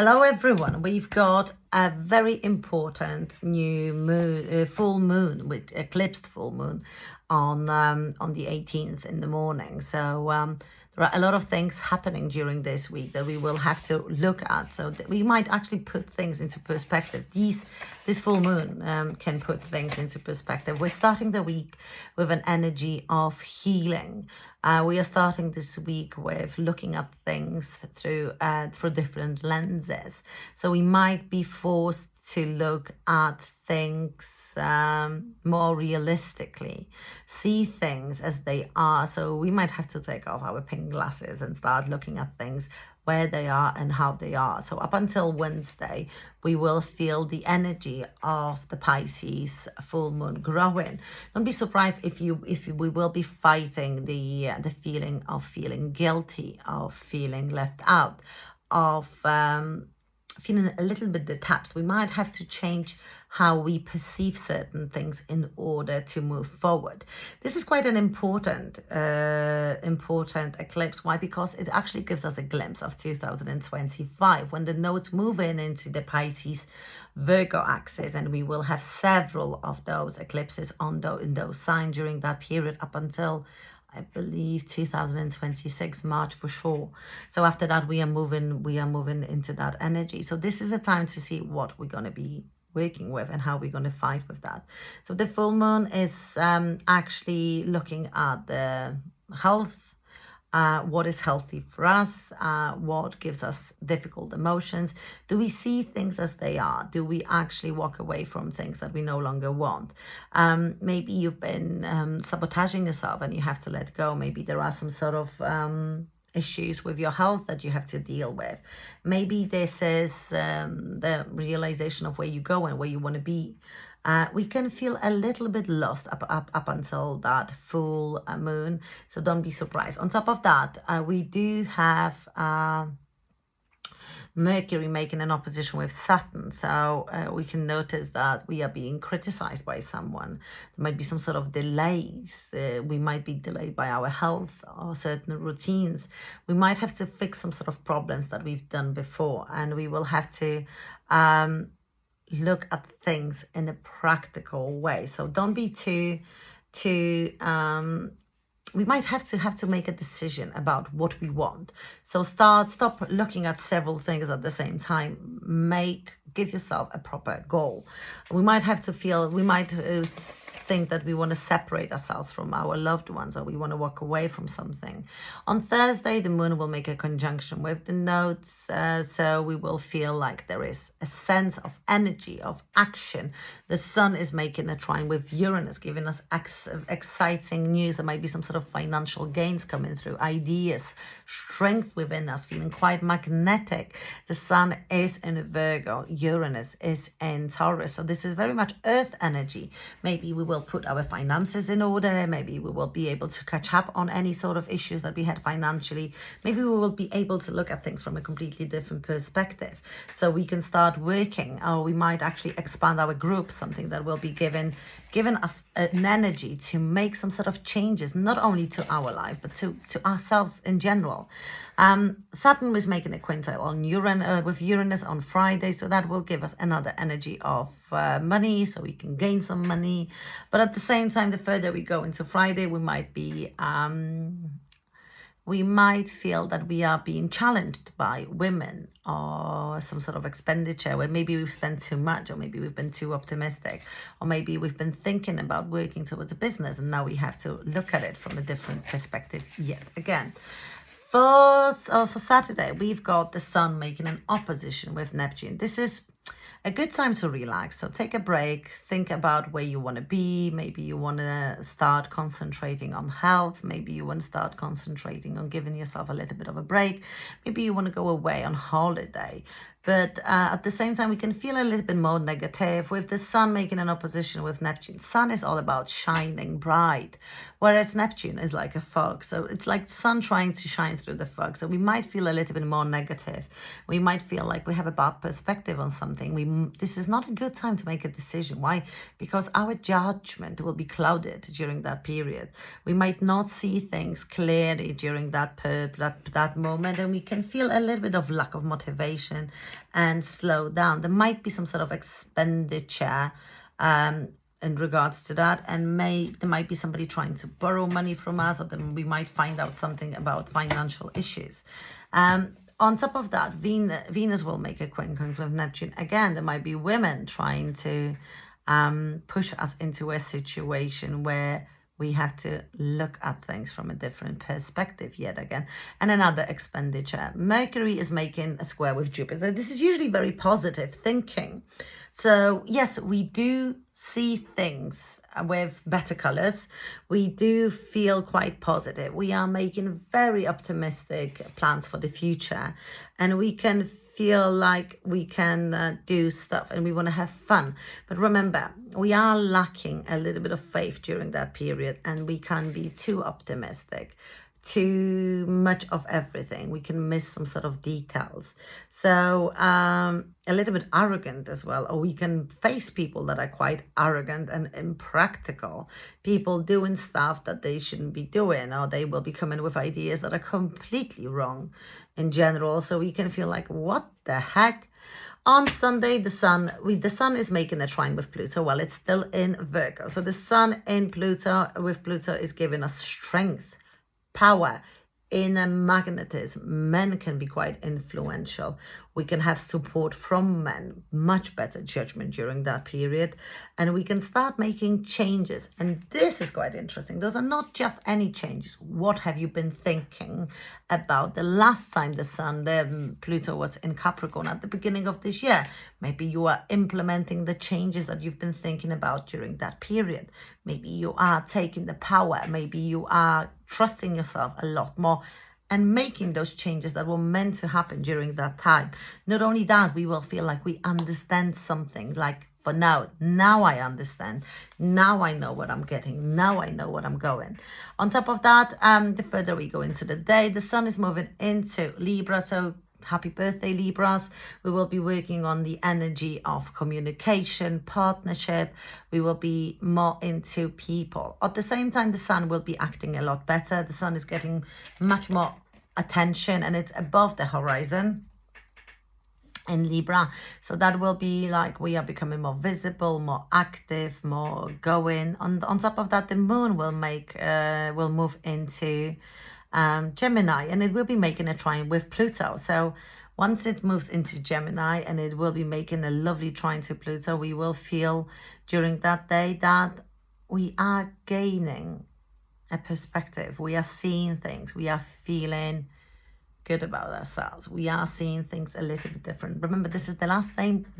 Hello everyone, we've got a very important new moon, full moon, with eclipsed full moon on the 18th in the morning. So there are a lot of things happening during this week that we will have to look at. So that we might actually put things into perspective. This full moon can put things into perspective. We're starting the week with an energy of healing. We are starting this week with looking at things through different lenses. So we might be forced to look at things more realistically, see things as they are. So we might have to take off our pink glasses and start looking at things where they are and how they are. So up until Wednesday, we will feel the energy of the Pisces full moon growing. Don't be surprised if we will be fighting the feeling of feeling guilty, of feeling left out, of feeling a little bit detached. We might have to change how we perceive certain things in order to move forward. This is quite an important eclipse. Why? Because it actually gives us a glimpse of 2025 when the nodes move into the Pisces Virgo axis, and we will have several of those eclipses in those signs during that period up until I believe 2026 March for sure. So after that we are moving into that energy. So this is a time to see what we're going to be working with and how we're going to fight with that. So the full moon is actually looking at the health, what is healthy for us, what gives us difficult emotions. Do we see things as they are? Do we actually walk away from things that we no longer want? Maybe you've been sabotaging yourself and you have to let go. Maybe there are some sort of issues with your health that you have to deal with. Maybe this is the realization of where you go and where you want to be. We can feel a little bit lost up until that full moon, so don't be surprised. On top of that, we do have Mercury making an opposition with Saturn, so we can notice that we are being criticized by someone. There might be some sort of delays. We might be delayed by our health or certain routines. We might have to fix some sort of problems that we've done before, and we will have to look at things in a practical way. So don't be too we might have to make a decision about what we want. So stop looking at several things at the same time. Give yourself a proper goal. We might think that we want to separate ourselves from our loved ones, or we want to walk away from something. On Thursday, the moon will make a conjunction with the nodes, so we will feel like there is a sense of energy, of action. The sun is making a trine with Uranus, giving us exciting news. There might be some sort of financial gains coming through, ideas, strength within us, feeling quite magnetic. The sun is in Virgo, Uranus is in Taurus, so this is very much earth energy. Maybe we will put our finances in order. Maybe we will be able to catch up on any sort of issues that we had financially. Maybe we will be able to look at things from a completely different perspective, so we can start working, or we might actually expand our group, something that will be given us an energy to make some sort of changes, not only to our life but to ourselves in general. Saturn was making a quintile on with Uranus on Friday, so that will give us another energy of money, so we can gain some money. But at the same time, the further we go into Friday, we might feel that we are being challenged by women, or some sort of expenditure where maybe we've spent too much, or maybe we've been too optimistic, or maybe we've been thinking about working towards a business and now we have to look at it from a different perspective yet again. For Saturday, we've got the sun making an opposition with Neptune. This is a good time to relax. So take a break, think about where you want to be. Maybe you want to start concentrating on health. Maybe you want to start concentrating on giving yourself a little bit of a break. Maybe you want to go away on holiday. But at the same time, we can feel a little bit more negative with the sun making an opposition with Neptune. Sun is all about shining bright, whereas Neptune is like a fog. So it's like sun trying to shine through the fog. So we might feel a little bit more negative. We might feel like we have a bad perspective on something. This is not a good time to make a decision. Why? Because our judgment will be clouded during that period. We might not see things clearly during that moment, and we can feel a little bit of lack of motivation, and slow down. There might be some sort of expenditure in regards to that, and there might be somebody trying to borrow money from us, or then we might find out something about financial issues. On top of that, Venus will make a quincunx with Neptune. Again, there might be women trying to push us into a situation where we have to look at things from a different perspective yet again. And another expenditure. Mercury is making a square with Jupiter. This is usually very positive thinking. So yes, we do see things with better colors. We do feel quite positive. We are making very optimistic plans for the future, and we can feel like we can do stuff, and we want to have fun. But remember, we are lacking a little bit of faith during that period, and we can be too optimistic, too much of everything. We can miss some sort of details. So a little bit arrogant as well, or we can face people that are quite arrogant and impractical, people doing stuff that they shouldn't be doing, or they will be coming with ideas that are completely wrong in general. So we can feel like, what the heck? On Sunday, the sun is making a trine with Pluto. Well, it's still in Virgo. So the sun in Pluto, with Pluto, is giving us strength, power, inner magnetism. Men can be quite influential. We can have support from men, much better judgment during that period, and we can start making changes. And this is quite interesting. Those are not just any changes. What have you been thinking about the last time the Pluto was in Capricorn at the beginning of this year? Maybe you are implementing the changes that you've been thinking about during that period. Maybe you are taking the power. Maybe you are trusting yourself a lot more and making those changes that were meant to happen during that time. Not only that, we will feel like we understand something, like, for now I understand. Now I know what I'm getting. Now I know what I'm going. On top of that, the further we go into the day, the sun is moving into Libra. So happy birthday, Libras. We will be working on the energy of communication, partnership. We will be more into people. At the same time, the sun will be acting a lot better. The sun is getting much more attention, and it's above the horizon in Libra. So that will be like we are becoming more visible, more active, more going. On top of that, the moon will move into Gemini, and it will be making a trine with Pluto. So once it moves into Gemini, and it will be making a lovely trine to Pluto, we will feel during that day that we are gaining a perspective. We are seeing things. We are feeling good about ourselves. We are seeing things a little bit different. Remember, this is the last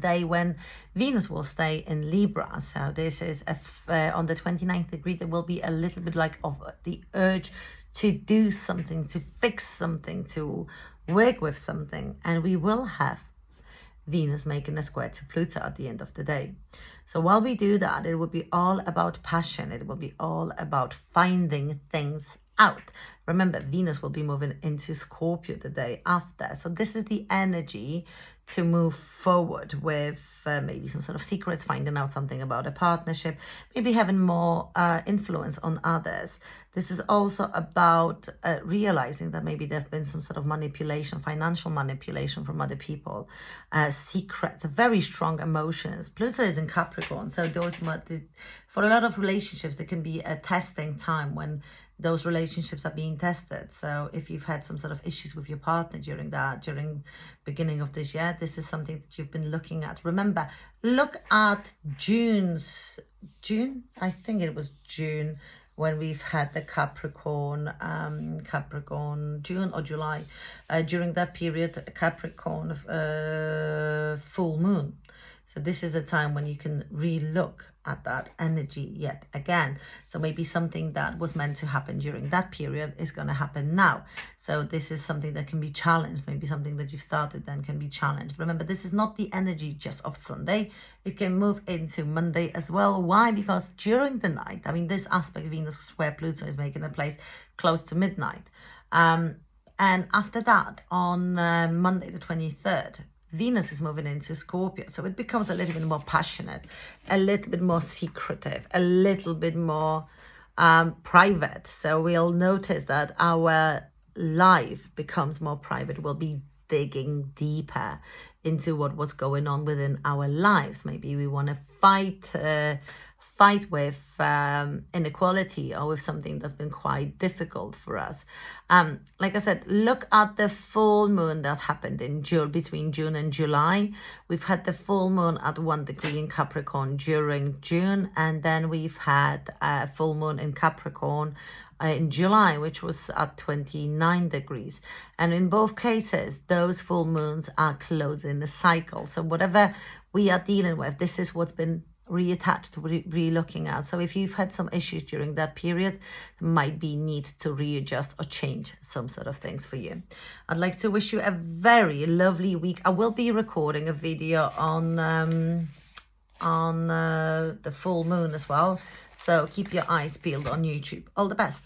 day when Venus will stay in Libra. So this is on the 29th degree. There will be a little bit like of the urge to do something, to fix something, to work with something, and we will have Venus making a square to Pluto at the end of the day. So while we do that, it will be all about passion. It will be all about finding things out. Remember, Venus will be moving into Scorpio the day after. So this is the energy to move forward with maybe some sort of secrets, finding out something about a partnership, maybe having more influence on others. This is also about realizing that maybe there have been some sort of manipulation, financial manipulation from other people, secrets, very strong emotions. Pluto is in Capricorn, so for a lot of relationships, there can be a testing time when those relationships are being tested. So if you've had some sort of issues with your partner during beginning of this year, this is something that you've been looking at. Remember, look at June, I think it was June, when we've had the Capricorn, June or July, during that period, Capricorn full moon. So this is a time when you can re-look at that energy yet again. So maybe something that was meant to happen during that period is going to happen now. So this is something that can be challenged. Maybe something that you've started then can be challenged. Remember, this is not the energy just of Sunday. It can move into Monday as well. Why? Because during the night, I mean, this aspect Venus square Pluto is making a place close to midnight. And after that, on Monday the 23rd, Venus is moving into Scorpio, so it becomes a little bit more passionate, a little bit more secretive, a little bit more private. So we'll notice that our life becomes more private. We'll be digging deeper into what was going on within our lives. Maybe we want to fight with inequality or with something that's been quite difficult for us. Like I said, look at the full moon that happened in June, between June and July. We've had the full moon at 1 degree in Capricorn during June, and then we've had a full moon in Capricorn in July, which was at 29 degrees. And in both cases, those full moons are closing the cycle. So whatever we are dealing with, this is what's been reattached, re-looking at. So if you've had some issues during that period, might be need to readjust or change some sort of things for you. I'd like to wish you a very lovely week. I will be recording a video on the full moon as well, so keep your eyes peeled on YouTube. All the best.